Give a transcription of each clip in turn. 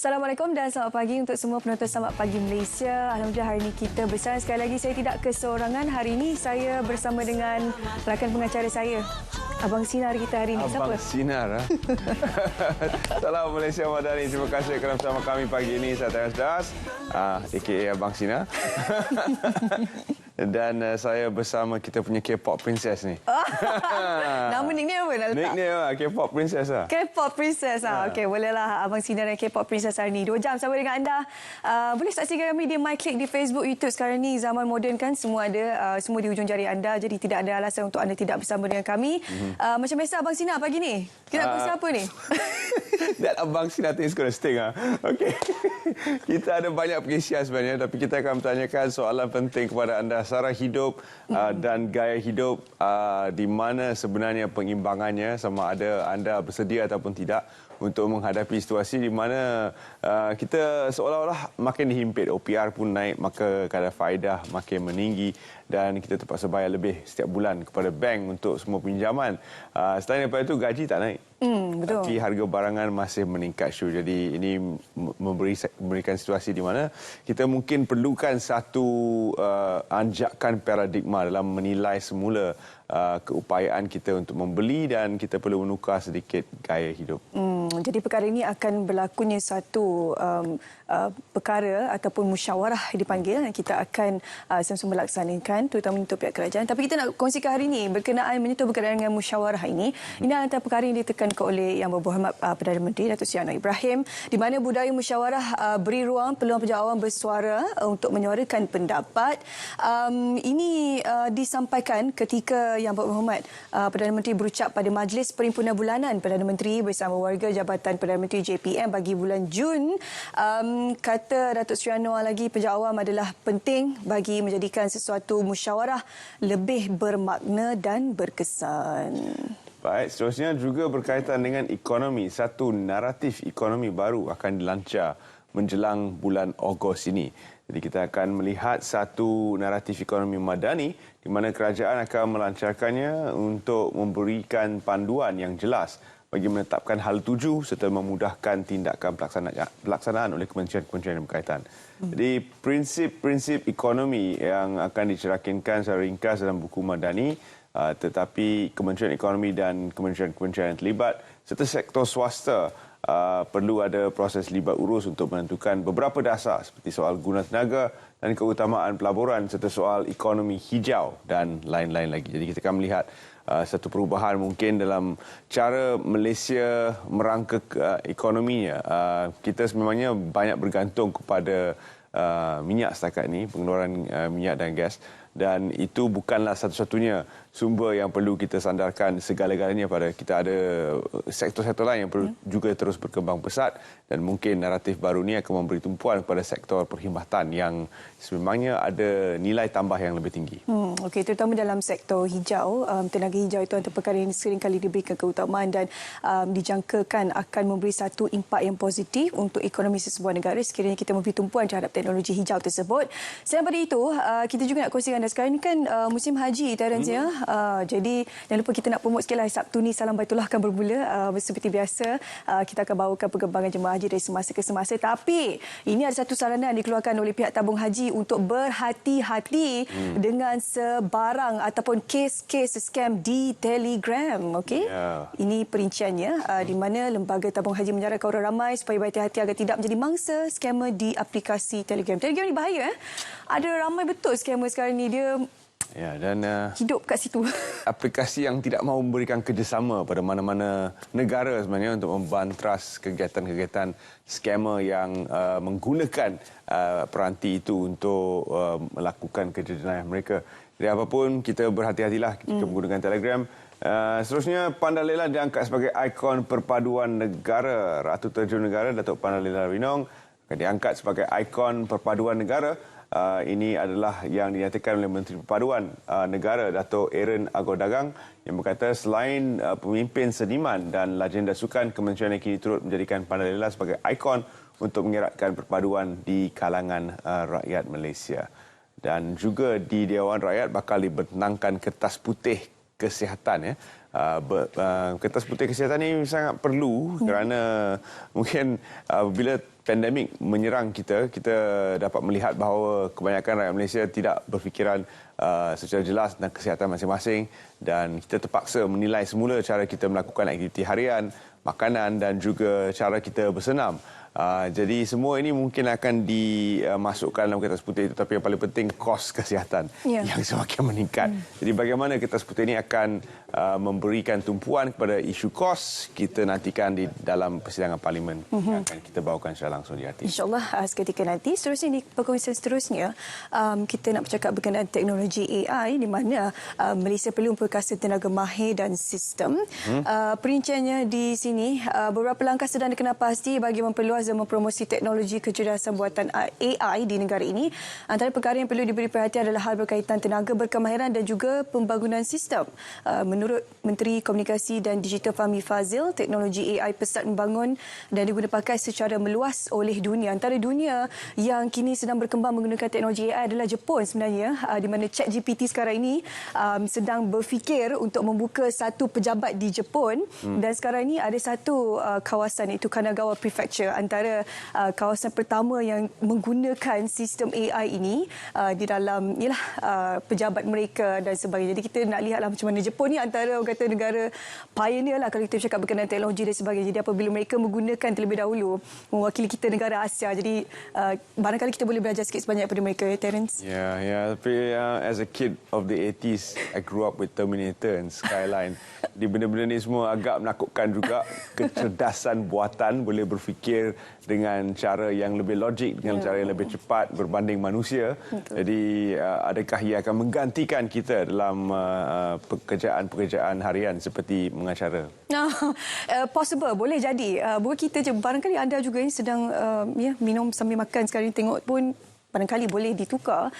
Assalamualaikum dan selamat pagi untuk semua penonton Selamat Pagi Malaysia. Alhamdulillah hari ini kita bersama sekali lagi. Saya tidak keseorangan. Hari ini saya bersama dengan rakan pengacara saya. Abang Sinar kita hari ini. Siapa? Abang Sinar. Salam Malaysia Madani. Terima kasih kerana bersama kami pagi ini. Saya Terence Das, a.k.a. Abang Sinar. Dan saya bersama kita punya K-pop princess ni. Nama nickname apa nak letak? Nickname K-pop princess lah. K-pop princess. Okey, bolehlah Abang Sinar dan K-pop princess hari ini. 2 jam sama dengan anda. Boleh saksikan kami di MyClick di Facebook, YouTube. Sekarang ni zaman moden kan, semua ada, semua di hujung jari anda. Jadi tidak ada alasan untuk anda tidak bersama dengan kami. Macam biasa Abang Sinar pagi ni. Kita nak kongsi apa ni? Dan Abang Sinar is going to sting. Okey. Kita ada banyak perkongsian sebenarnya, tapi kita akan bertanyakan soalan penting kepada anda. Sara hidup dan gaya hidup, di mana sebenarnya pengimbangannya, sama ada anda bersedia ataupun tidak untuk menghadapi situasi di mana kita seolah-olah makin dihimpit, OPR pun naik, maka kadar faedah makin meninggi dan kita terpaksa bayar lebih setiap bulan kepada bank untuk semua pinjaman. Selain daripada itu, gaji tak naik. Betul. Tapi harga barangan masih meningkat, Syu. Jadi ini memberikan situasi di mana kita mungkin perlukan satu anjakan paradigma dalam menilai semula keupayaan kita untuk membeli, dan kita perlu menukar sedikit gaya hidup. Jadi perkara ini akan berlakunya satu perkara ataupun musyawarah dipanggil yang kita akan sama-sama melaksanakan, terutama untuk pihak kerajaan. Tapi kita nak kongsikan hari ini berkenaan menyentuh berkenaan dengan musyawarah ini. Ini antara perkara yang ditekankan oleh Yang Berhormat Perdana Menteri Datuk Seri Anwar Ibrahim, di mana budaya musyawarah beri ruang peluang penjawatan bersuara untuk menyuarakan pendapat. Ini disampaikan ketika Yang Berhormat Perdana Menteri berucap pada Majlis Perhimpunan Bulanan Perdana Menteri bersama warga Jabatan Perdana Menteri JPM bagi bulan Jun. Kata Datuk Seri Anwar lagi, pejak awam adalah penting bagi menjadikan sesuatu musyawarah lebih bermakna dan berkesan. Baik, seterusnya juga berkaitan dengan ekonomi. Satu naratif ekonomi baru akan dilancar menjelang bulan Ogos ini. Jadi kita akan melihat satu naratif ekonomi madani di mana kerajaan akan melancarkannya untuk memberikan panduan yang jelas bagi menetapkan hal tuju serta memudahkan tindakan pelaksanaan oleh kementerian-kementerian yang berkaitan. Jadi prinsip-prinsip ekonomi yang akan dicerahkan secara ringkas dalam buku Madani, tetapi Kementerian Ekonomi dan kementerian-kementerian yang terlibat serta sektor swasta perlu ada proses libat urus untuk menentukan beberapa dasar seperti soal guna tenaga dan keutamaan pelaburan serta soal ekonomi hijau dan lain-lain lagi. Jadi kita akan melihat satu perubahan mungkin dalam cara Malaysia merangka ekonominya. Kita sebenarnya banyak bergantung kepada minyak setakat ini, pengeluaran minyak dan gas, dan itu bukanlah satu-satunya sumber yang perlu kita sandarkan segala-galanya pada. Kita ada sektor-sektor lain yang perlu juga terus berkembang pesat, dan mungkin naratif baru ini akan memberi tumpuan kepada sektor perkhidmatan yang sebenarnya ada nilai tambah yang lebih tinggi. Okey, terutama dalam sektor hijau, tenaga hijau itu antara perkara yang sering kali diberikan keutamaan dan dijangkakan akan memberi satu impak yang positif untuk ekonomi sesebuah negara sekiranya kita memberi tumpuan terhadap teknologi hijau tersebut. Selain daripada itu, kita juga nak kongsikan anda sekarang ini kan musim haji, Terence, ya. Jadi jangan lupa kita nak promote sekali lah, Sabtu ni Salam Baitullah akan bermula. Seperti biasa, kita akan bawakan perkembangan jemaah haji dari semasa ke semasa. Tapi ini ada satu saranan dikeluarkan oleh pihak tabung haji untuk berhati-hati dengan sebarang ataupun kes-kes skam di Telegram. Okey? Ini perinciannya, di mana lembaga tabung haji menyarankan orang ramai supaya berhati-hati agar tidak menjadi mangsa skamer di aplikasi Telegram. Telegram ni bahaya. Ada ramai betul skamer sekarang ni, dia dan hidup kat situ. Aplikasi yang tidak mahu memberikan kerjasama pada mana-mana negara sebenarnya untuk membantras kegiatan-kegiatan skamer yang menggunakan peranti itu untuk melakukan kerja jenayah mereka. Jadi apapun, kita berhati-hatilah ketika menggunakan Telegram. Seterusnya, Pandalela diangkat sebagai ikon perpaduan negara. Ratu Terjun Negara Datuk Pandalela Rinong akan diangkat sebagai ikon perpaduan negara. Ini adalah yang dinyatakan oleh Menteri Perpaduan Negara Datuk Aaron Agodagang, yang berkata selain pemimpin seniman dan legenda sukan, kementerian ini kini turut menjadikan Pandalela sebagai ikon untuk mengeratkan perpaduan di kalangan rakyat Malaysia. Dan juga di Dewan Rakyat bakal dibentangkan kertas putih kesihatan, ya. Kertas putih kesihatan ini sangat perlu kerana mungkin bila pandemik menyerang kita dapat melihat bahawa kebanyakan rakyat Malaysia tidak berfikiran secara jelas tentang kesihatan masing-masing dan kita terpaksa menilai semula cara kita melakukan aktiviti harian, makanan dan juga cara kita bersenam. Jadi semua ini mungkin akan dimasukkan dalam Kertas Putih itu, tapi yang paling penting kos kesihatan yang semakin meningkat. Jadi bagaimana Kertas Putih ini akan memberikan tumpuan kepada isu kos, kita nantikan di dalam persidangan parlimen yang akan kita bawakan secara langsung di RT. InsyaAllah seketika nanti. Seterusnya di perkongsian seterusnya, kita nak bercakap berkenaan teknologi AI di mana Malaysia perlu memperkasa tenaga mahir dan sistem. Perinciannya di sini, beberapa langkah sedang dikenal pasti bagi memperluas dan mempromosi teknologi kecerdasan buatan AI di negara ini. Antara perkara yang perlu diberi perhatian adalah hal berkaitan tenaga berkemahiran dan juga pembangunan sistem. Menurut Menteri Komunikasi dan Digital Fahmi Fazil, teknologi AI pesat membangun dan diguna pakai secara meluas oleh dunia. Antara dunia yang kini sedang berkembang menggunakan teknologi AI adalah Jepun sebenarnya, di mana ChatGPT sekarang ini sedang berfikir untuk membuka satu pejabat di Jepun dan sekarang ini ada satu kawasan iaitu Kanagawa Prefecture, antara kawasan pertama yang menggunakan sistem AI ini di dalam pejabat mereka dan sebagainya. Jadi kita nak lihatlah macam mana Jepun ni antara orang kata negara pioneer lah kalau kita bercakap berkenaan teknologi dan sebagainya. Jadi apabila mereka menggunakan terlebih dahulu mewakili kita negara Asia, jadi barangkali kita boleh belajar sikit sebanyak daripada mereka, Terence. Ya, tapi as a kid of the 80s, I grew up with Terminator and Skyline. Di benda-benda ni semua agak menakutkan juga. Kecerdasan buatan boleh berfikir dengan cara yang lebih logik, dengan cara yang lebih cepat berbanding manusia. Jadi adakah ia akan menggantikan kita dalam pekerjaan-pekerjaan harian seperti mengacara? Possible, boleh jadi. Bukan kita je, barangkali anda juga ni sedang minum sambil makan sekarang ni, tengok pun barangkali boleh ditukar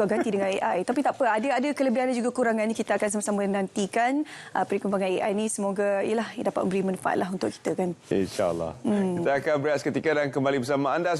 ganti dengan AI. Tapi tak apa, ada kelebihan dan juga kurangannya. Kita akan sama-sama nantikan perkembangan AI ni. Semoga dapat memberi manfaat lah untuk kita kan. InsyaAllah. Kita akan berehat seketika dan kembali bersama anda.